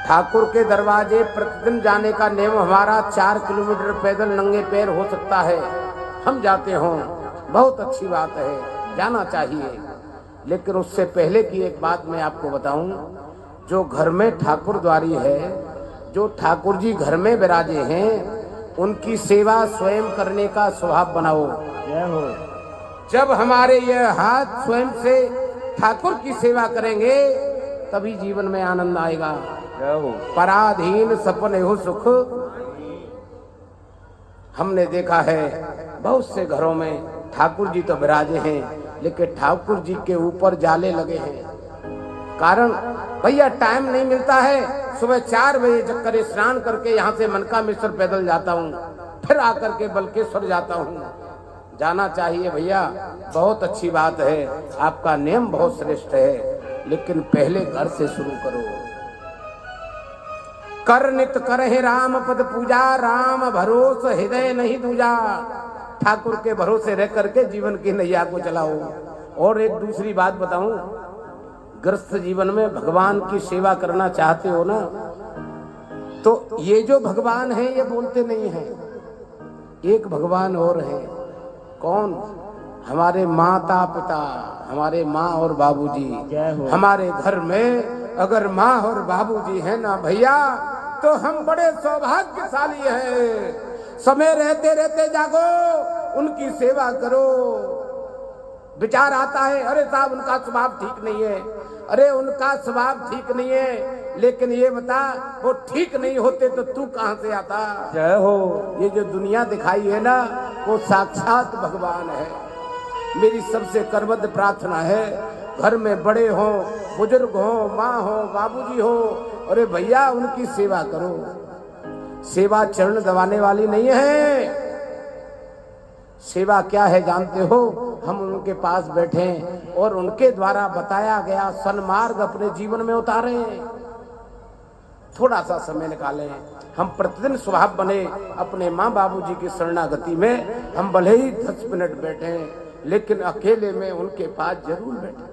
ठाकुर के दरवाजे प्रतिदिन जाने का नियम हमारा 4 किलोमीटर पैदल नंगे पैर हो सकता है। हम जाते हों, बहुत अच्छी बात है, जाना चाहिए। लेकिन उससे पहले की एक बात मैं आपको बताऊं, जो घर में ठाकुर द्वारी है, जो ठाकुर जी घर में विराजे हैं, उनकी सेवा स्वयं करने का स्वभाव बनाओ। जब हमारे ये हाथ स्वयं से ठाकुर की सेवा करेंगे तभी जीवन में आनंद आएगा। पराधीन सपने हो सुख। हमने देखा है बहुत से घरों में ठाकुर जी तो विराजे हैं, लेकिन ठाकुर जी के ऊपर जाले लगे हैं। कारण भैया टाइम नहीं मिलता है। सुबह 4 बजे चक्कर स्नान करके यहाँ से मनकामेश्वर पैदल जाता हूँ, फिर आकर के बलकेश्वर जाता हूँ। जाना चाहिए भैया, बहुत अच्छी बात है, आपका नियम बहुत श्रेष्ठ है, लेकिन पहले घर से शुरू करो। कर नित करहि राम पद पूजा, राम भरोस हृदय नहीं दूजा। ठाकुर के भरोसे रह करके जीवन की नैया को चलाओ। और एक दूसरी बात बताऊं, गृहस्थ जीवन में भगवान की सेवा करना चाहते हो ना, तो ये जो भगवान है ये बोलते नहीं है, एक भगवान और है। कौन? हमारे माता पिता, हमारे माँ और बाबूजी। हमारे घर में अगर माँ और बाबूजी है ना भैया, तो हम बड़े सौभाग्यशाली हैं। समय रहते रहते जागो, उनकी सेवा करो। विचार आता है, अरे साहब उनका स्वभाव ठीक नहीं है, अरे उनका स्वभाव ठीक नहीं है, लेकिन ये बता वो ठीक नहीं होते तो तू कहां से आता? जय हो। ये जो दुनिया दिखाई है ना, वो साक्षात भगवान है। मेरी सबसे करबद्ध प्रार्थना है, घर में बड़े हो, बुजुर्ग हो, माँ हो, बाबूजी हो, अरे भैया उनकी सेवा करो। सेवा चरण दबाने वाली नहीं है। सेवा क्या है जानते हो? हम उनके पास बैठे और उनके द्वारा बताया गया सन्मार्ग अपने जीवन में उतारें। थोड़ा सा समय निकालें, हम प्रतिदिन स्वभाव बने अपने माँ बाबूजी की शरणागति में। हम भले ही 10 मिनट बैठे, लेकिन अकेले में उनके पास जरूर बैठे।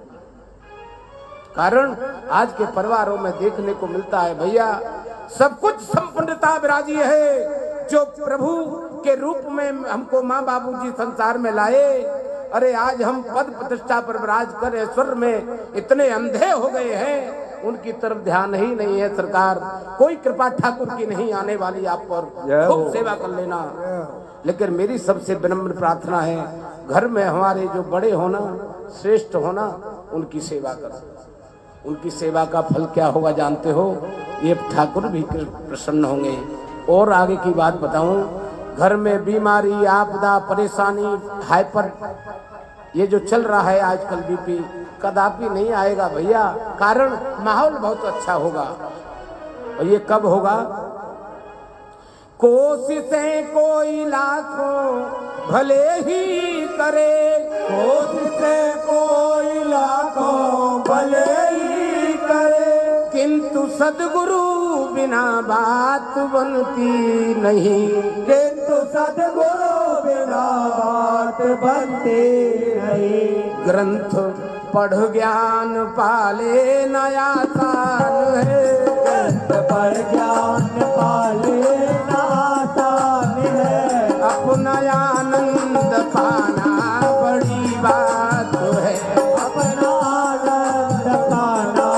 कारण आज के परिवारों में देखने को मिलता है भैया, सब कुछ संपन्नता विराजी है। जो प्रभु के रूप में हमको माँ बाबूजी संसार में लाए, अरे आज हम पद प्रतिष्ठा पर विराज कर ऐश्वर्य में इतने अंधे हो गए हैं, उनकी तरफ ध्यान ही नहीं है। सरकार कोई कृपा ठाकुर की नहीं आने वाली आप पर, खूब सेवा कर लेना। लेकिन मेरी सबसे विनम्र प्रार्थना है, घर में हमारे जो बड़े होना, श्रेष्ठ होना, उनकी सेवा करो। उनकी सेवा का फल क्या होगा जानते हो? ये ठाकुर भी प्रसन्न होंगे। और आगे की बात बताऊं, घर में बीमारी, आपदा, परेशानी, हाइपर, ये जो चल रहा है आजकल बीपी, कदापि नहीं आएगा भैया। कारण माहौल बहुत अच्छा होगा। और ये कब होगा? कोशिशें कोई लाखों भले ही करे, कोशिशें कोई लाखों भले ही करे, किंतु सद्गुरु बिना बात बनती नहीं, किंतु सद्गुरु बिना बात बनती नहीं। ग्रंथ पढ़ ज्ञान पाले न आसान है, ग्रंथ पढ़ ज्ञान पाले न आसान है, अपना आनंद पाना बड़ी बात है, अपना आनंद पाना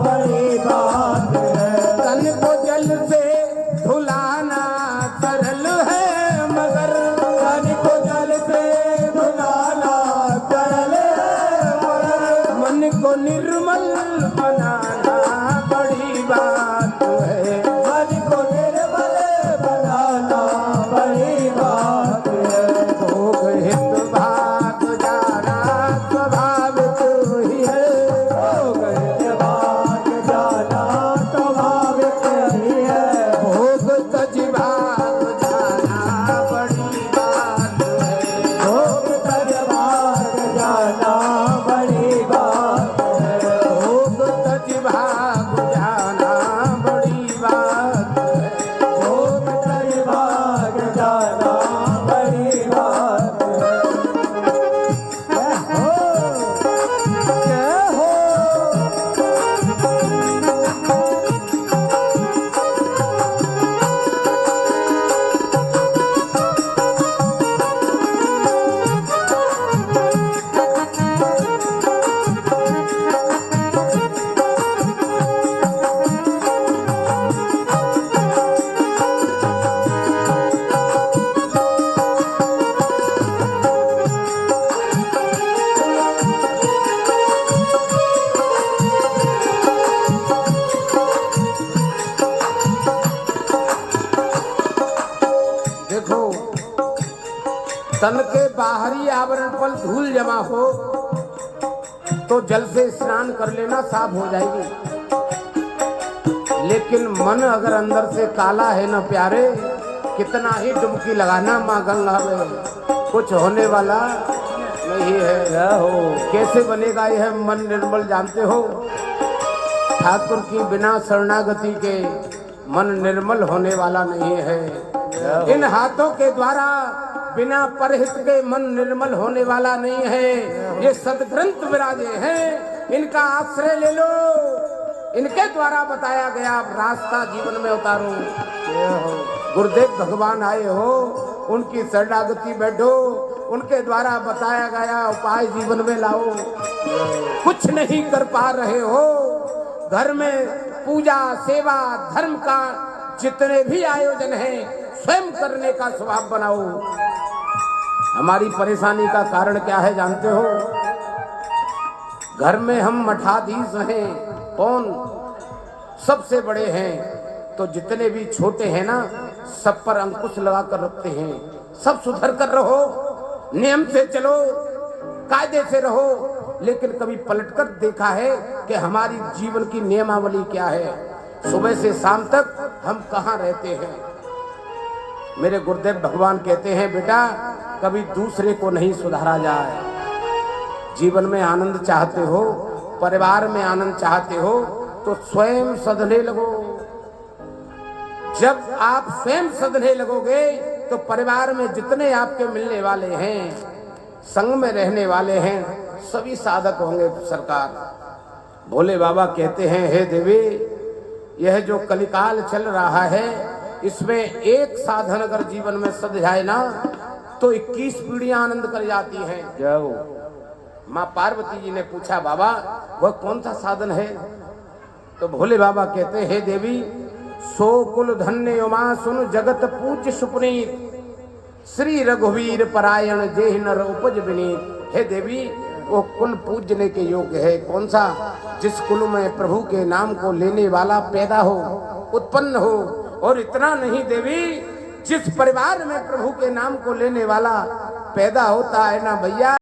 बड़ी बात है। तन को जल से धुलाना सरल है, मगर तन को जल से धुलाना सरल है, मगर मन को निर्मल बनाना तन के बाहरी आवरण पर धूल जमा हो तो जल से स्नान कर लेना, साफ हो जाएगी। लेकिन मन अगर अंदर से काला है ना प्यारे, कितना ही डुबकी लगाना माँ गंगा में, कुछ होने वाला नहीं है। कैसे बनेगा यह मन निर्मल, जानते हो? ठाकुर की बिना शरणागति के मन निर्मल होने वाला नहीं है। इन हाथों के द्वारा बिना परहित के मन निर्मल होने वाला नहीं है। ये सदग्रंथ विराजे हैं, इनका आश्रय ले लो, इनके द्वारा बताया गया रास्ता जीवन में उतारो। गुरुदेव भगवान आए हो, उनकी शरणागति बैठो, उनके द्वारा बताया गया उपाय जीवन में लाओ। कुछ नहीं कर पा रहे हो, घर में पूजा सेवा धर्म का जितने भी आयोजन हैं स्वयं करने का स्वभाव बनाओ। हमारी परेशानी का कारण क्या है जानते हो? घर में हम मठाधीश हैं, कौन सबसे बड़े हैं, तो जितने भी छोटे हैं ना सब पर अंकुश लगा कर रखते हैं। सब सुधर कर रहो, नियम से चलो, कायदे से रहो। लेकिन कभी पलटकर देखा है कि हमारी जीवन की नियमावली क्या है? सुबह से शाम तक हम कहाँ रहते हैं? मेरे गुरुदेव भगवान कहते हैं, बेटा कभी दूसरे को नहीं सुधारा जाए। जीवन में आनंद चाहते हो, परिवार में आनंद चाहते हो तो स्वयं सधने लगो। जब आप स्वयं सधने लगोगे तो परिवार में जितने आपके मिलने वाले हैं, संग में रहने वाले हैं, सभी साधक होंगे। सरकार भोले बाबा कहते हैं, हे देवी, यह जो कलिकाल चल रहा है इसमें एक साधन अगर जीवन में सध जाए ना तो 21 पीढ़ियां आनंद कर जाती हैं। जाओ। माँ पार्वती जी ने पूछा, बाबा वह कौन सा साधन है? तो भोले बाबा कहते हैं, हे देवी, सो कुल धन्य उमा सुन जगत पूज्य सुपुनीत, श्री रघुवीर परायण जेहि नर उपज विनीत। हे देवी, वो कुल पूजने के योग्य है कौन सा? जिस कुल में प्रभु के नाम को लेने वाला पैदा हो, उत्पन्न हो। और इतना नहीं देवी, जिस परिवार में प्रभु के नाम को लेने वाला पैदा होता है ना भैया,